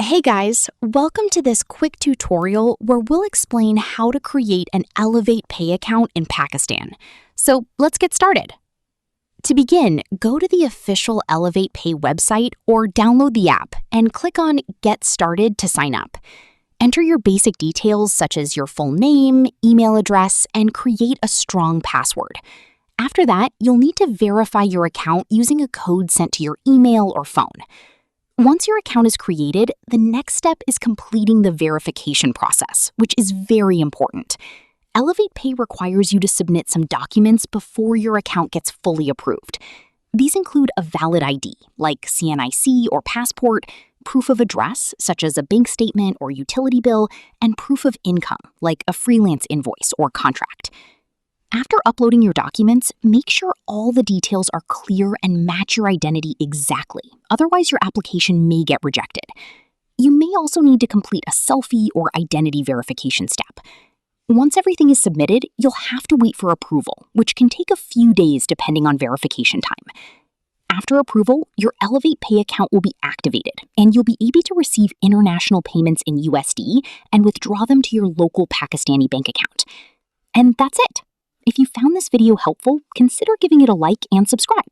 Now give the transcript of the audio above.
Hey guys, welcome to this quick tutorial where we'll explain how to create an Elevate Pay account in Pakistan. So let's get started. To begin, go to the official Elevate Pay website or download the app and click on Get Started to sign up. Enter your basic details such as your full name, email address, and create a strong password. After that, you'll need to verify your account using a code sent to your email or phone. Once your account is created, the next step is completing the verification process, which is very important. Elevate Pay requires you to submit some documents before your account gets fully approved. These include a valid ID, like CNIC or passport, proof of address, such as a bank statement or utility bill, and proof of income, like a freelance invoice or contract. After uploading your documents, make sure all the details are clear and match your identity exactly. Otherwise, your application may get rejected. You may also need to complete a selfie or identity verification step. Once everything is submitted, you'll have to wait for approval, which can take a few days depending on verification time. After approval, your Elevate Pay account will be activated, and you'll be able to receive international payments in USD and withdraw them to your local Pakistani bank account. And that's it. If you found this video helpful, consider giving it a like and subscribe.